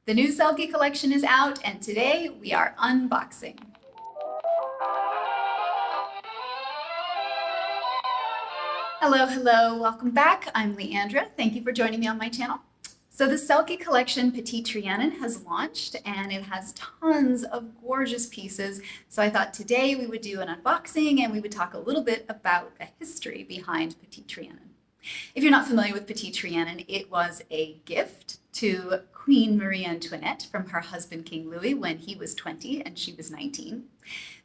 The new Selkie collection is out, and today we are unboxing. Hello, welcome back. I'm Leandra. Thank you for joining me on my channel. So the Selkie collection Petit Trianon has launched, and it has tons of gorgeous pieces. So I thought today we would do an unboxing and we would talk a little bit about the history behind Petit Trianon. If you're not familiar with Petit Trianon, it was a gift to Queen Marie Antoinette from her husband King Louis when he was 20 and she was 19.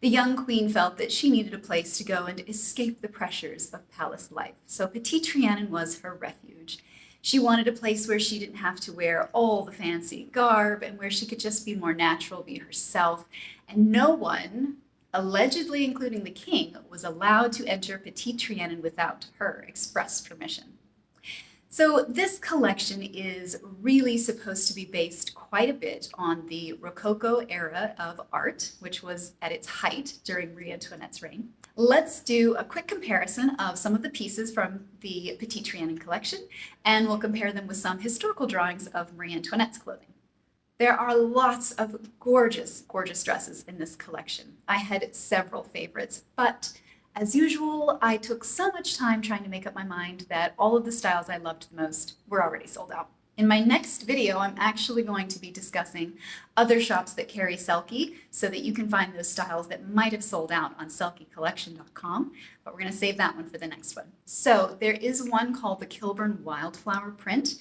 The young queen felt that she needed a place to go and escape the pressures of palace life. So Petit Trianon was her refuge. She wanted a place where she didn't have to wear all the fancy garb and where she could just be more natural, be herself. And no one, allegedly including the king, was allowed to enter Petit Trianon without her express permission. So this collection is really supposed to be based quite a bit on the Rococo era of art, which was at its height during Marie Antoinette's reign. Let's do a quick comparison of some of the pieces from the Petit Trianon collection, and we'll compare them with some historical drawings of Marie Antoinette's clothing. There are lots of gorgeous, gorgeous dresses in this collection. I had several favorites, but as usual, I took so much time trying to make up my mind that all of the styles I loved the most were already sold out. In my next video, I'm actually going to be discussing other shops that carry Selkie so that you can find those styles that might have sold out on selkiecollection.com, but we're going to save that one for the next one. So there is one called the Kilburn Wildflower Print.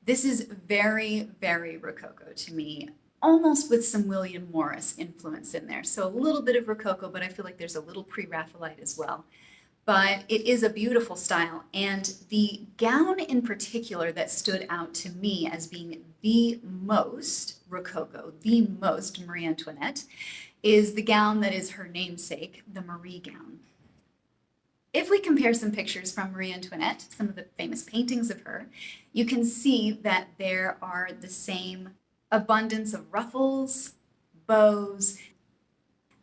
This is very, very Rococo to me, almost with some William Morris influence in there. So a little bit of Rococo, but I feel like there's a little pre-Raphaelite as well. But it is a beautiful style, and the gown in particular that stood out to me as being the most Rococo, the most Marie Antoinette, is the gown that is her namesake, the Marie gown. If we compare some pictures from Marie Antoinette, some of the famous paintings of her, you can see that there are the same abundance of ruffles, bows,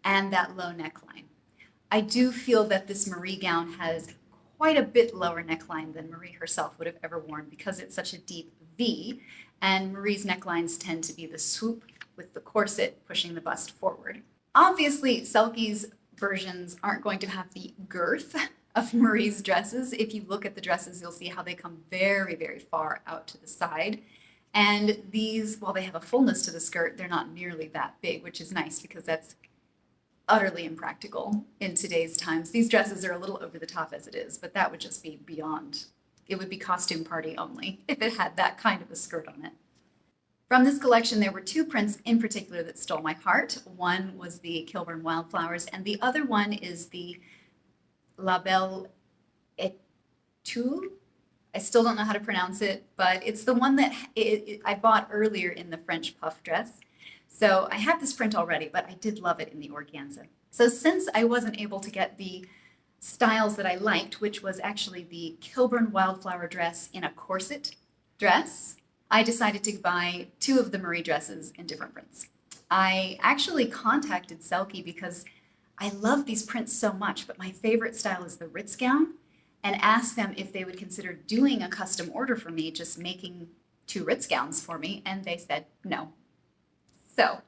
and that low neckline. I do feel that this Marie gown has quite a bit lower neckline than Marie herself would have ever worn because it's such a deep V, and Marie's necklines tend to be the swoop with the corset pushing the bust forward. Obviously, Selkie's versions aren't going to have the girth of Marie's dresses. If you look at the dresses, you'll see how they come very, very far out to the side. And these, while they have a fullness to the skirt, they're not nearly that big, which is nice because that's utterly impractical in today's times. These dresses are a little over the top as it is, but that would just be beyond. It would be costume party only if it had that kind of a skirt on it. From this collection, there were two prints in particular that stole my heart. One was the Kilburn Wildflowers, and the other one is the La Belle Etoile. I still don't know how to pronounce it, but it's the one that I bought earlier in the French puff dress. So I have this print already, but I did love it in the organza. So since I wasn't able to get the styles that I liked, which was actually the Kilburn Wildflower dress in a corset dress, I decided to buy two of the Marie dresses in different prints. I actually contacted Selkie because I love these prints so much, but my favorite style is the Ritz gown, and asked them if they would consider doing a custom order for me, just making two Ritz gowns for me, and they said no. So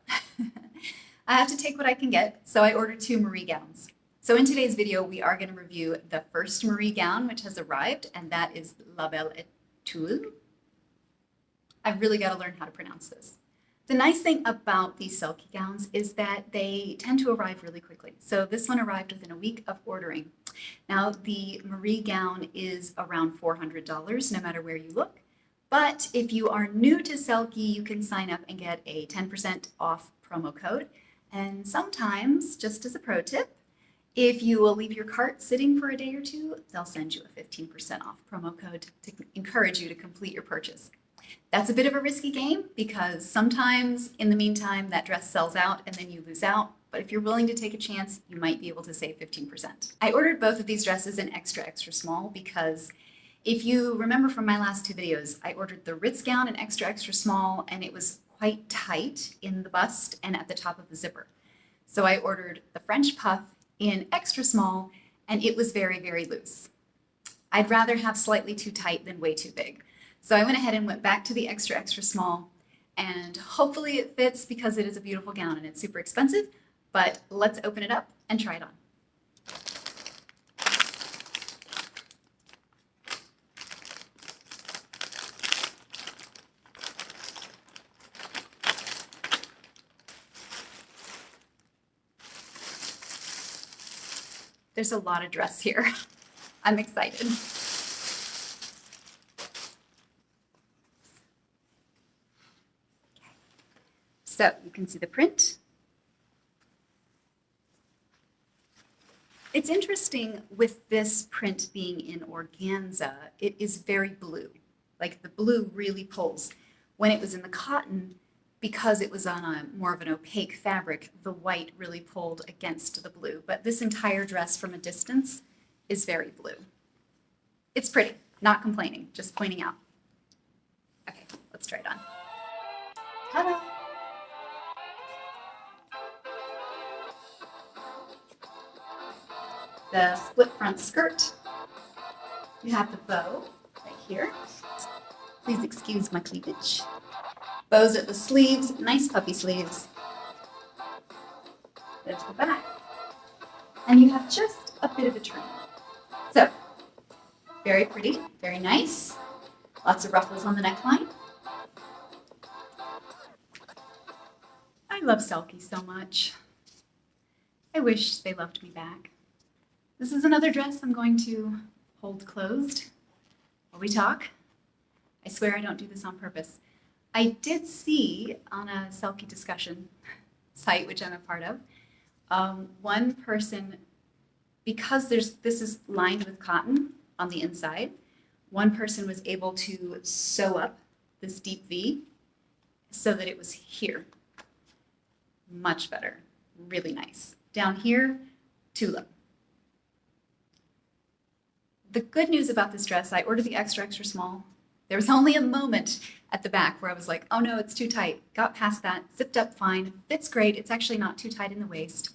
I have to take what I can get, so I ordered two Marie gowns. So in today's video, we are going to review the first Marie gown, which has arrived, and that is La Belle Etoile. I've really got to learn how to pronounce this. The nice thing about these Selkie gowns is that they tend to arrive really quickly. So this one arrived within a week of ordering. Now, the Marie gown is around $400, no matter where you look. But if you are new to Selkie, you can sign up and get a 10% off promo code. And sometimes, just as a pro tip, if you will leave your cart sitting for a day or two, they'll send you a 15% off promo code to encourage you to complete your purchase. That's a bit of a risky game because sometimes in the meantime that dress sells out and then you lose out, but if you're willing to take a chance, you might be able to save 15%. I ordered both of these dresses in extra small because if you remember from my last two videos, I ordered the Ritz gown in extra small, and it was quite tight in the bust and at the top of the zipper. So I ordered the French puff in extra small, and it was very, very loose. I'd rather have slightly too tight than way too big. So I went ahead and went back to the extra small, and hopefully it fits because it is a beautiful gown and it's super expensive, but let's open it up and try it on. There's a lot of dress here. I'm excited. So you can see the print. It's interesting with this print being in organza, it is very blue. Like the blue really pulls. When it was in the cotton, because it was on a more of an opaque fabric, the white really pulled against the blue. But this entire dress from a distance is very blue. It's pretty, not complaining, just pointing out. Okay, let's try it on. Ta-da! The split front skirt. You have the bow right here. Please excuse my cleavage. Bows at the sleeves, nice puffy sleeves. There's the back. And you have just a bit of a trim. So, very pretty, very nice. Lots of ruffles on the neckline. I love Selkie so much. I wish they loved me back. This is another dress I'm going to hold closed while we talk. I swear I don't do this on purpose. I did see on a Selkie discussion site, which I'm a part of, one person, because this is lined with cotton on the inside, one person was able to sew up this deep V so that it was here. Much better, really nice. Down here, too low. The good news about this dress, I ordered the extra, extra small. There was only a moment at the back where I was like, oh no, it's too tight. Got past that, zipped up fine, fits great. It's actually not too tight in the waist.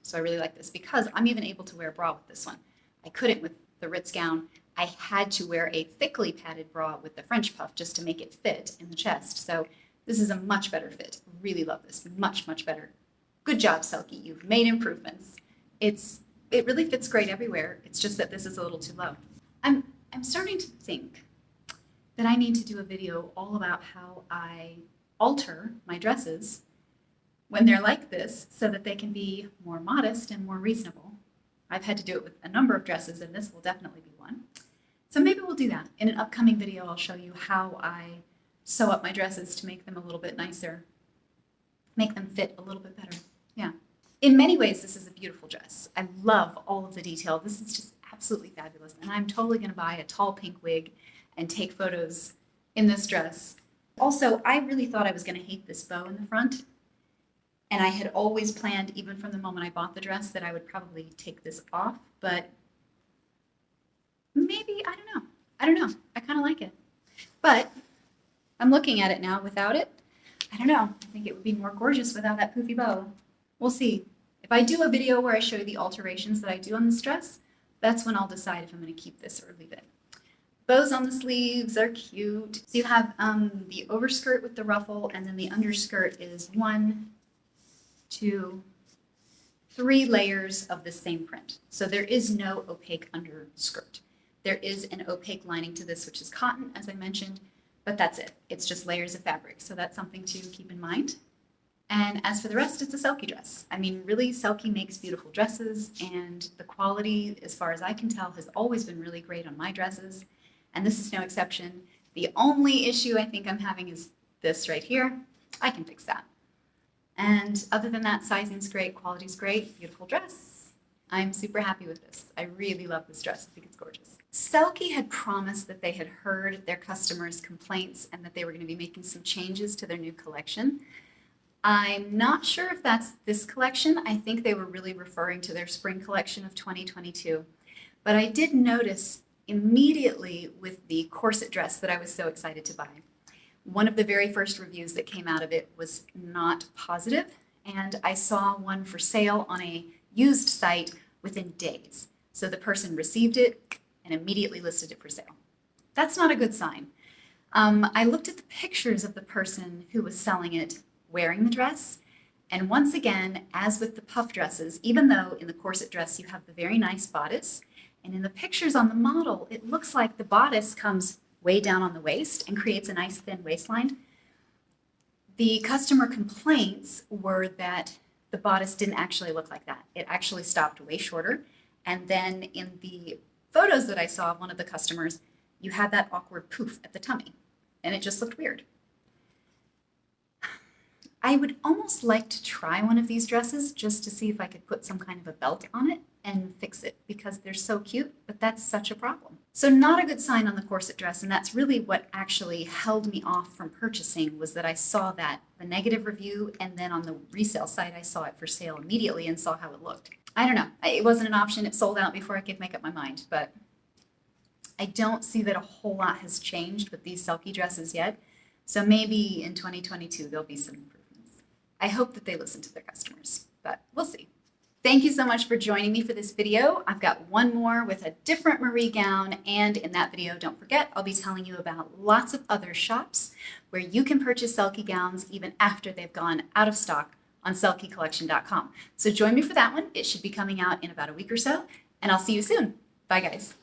So I really like this because I'm even able to wear a bra with this one. I couldn't with the Ritz gown. I had to wear a thickly padded bra with the French puff just to make it fit in the chest. So this is a much better fit. Really love this, much, much better. Good job, Selkie. You've made improvements. It really fits great everywhere. It's just that this is a little too low. I'm starting to think that I need to do a video all about how I alter my dresses when they're like this so that they can be more modest and more reasonable. I've had to do it with a number of dresses, and this will definitely be one. So maybe we'll do that. In an upcoming video, I'll show you how I sew up my dresses to make them a little bit nicer, make them fit a little bit better. Yeah. In many ways, this is a beautiful dress. I love all of the detail. This is just absolutely fabulous. And I'm totally going to buy a tall pink wig and take photos in this dress. Also, I really thought I was going to hate this bow in the front. And I had always planned, even from the moment I bought the dress, that I would probably take this off. But maybe, I don't know. I don't know. I kind of like it. But I'm looking at it now without it. I don't know. I think it would be more gorgeous without that poofy bow. We'll see. If I do a video where I show you the alterations that I do on this dress, that's when I'll decide if I'm going to keep this or leave it. Bows on the sleeves are cute. So you have the overskirt with the ruffle, and then the underskirt is 1, 2, 3 layers of the same print. So there is no opaque underskirt. There is an opaque lining to this, which is cotton, as I mentioned, but that's it. It's just layers of fabric. So that's something to keep in mind. And as for the rest, it's a Selkie dress. I mean, really, Selkie makes beautiful dresses, and the quality, as far as I can tell, has always been really great on my dresses, and this is no exception. The only issue I think I'm having is this right here. I can fix that. And other than that, sizing's great, quality's great, beautiful dress. I'm super happy with this. I really love this dress. I think it's gorgeous. Selkie had promised that they had heard their customers' complaints and that they were going to be making some changes to their new collection. I'm not sure if that's this collection. I think they were really referring to their spring collection of 2022. But I did notice immediately with the corset dress that I was so excited to buy. One of the very first reviews that came out of it was not positive, and I saw one for sale on a used site within days. So the person received it and immediately listed it for sale. That's not a good sign. I looked at the pictures of the person who was selling it wearing the dress. And once again, as with the puff dresses, even though in the corset dress you have the very nice bodice, and in the pictures on the model, it looks like the bodice comes way down on the waist and creates a nice thin waistline. The customer complaints were that the bodice didn't actually look like that. It actually stopped way shorter. And then in the photos that I saw of one of the customers, you had that awkward poof at the tummy, and it just looked weird. I would almost like to try one of these dresses just to see if I could put some kind of a belt on it and fix it because they're so cute, but that's such a problem. So not a good sign on the corset dress, and that's really what actually held me off from purchasing was that I saw the negative review, and then on the resale site I saw it for sale immediately and saw how it looked. I don't know, it wasn't an option, it sold out before I could make up my mind, but I don't see that a whole lot has changed with these Selkie dresses yet, so maybe in 2022 there'll be some improvements. I hope that they listen to their customers, but we'll see. Thank you so much for joining me for this video. I've got one more with a different Marie gown, and in that video, don't forget, I'll be telling you about lots of other shops where you can purchase Selkie gowns even after they've gone out of stock on selkiecollection.com. So join me for that one. It should be coming out in about a week or so, and I'll see you soon. Bye, guys.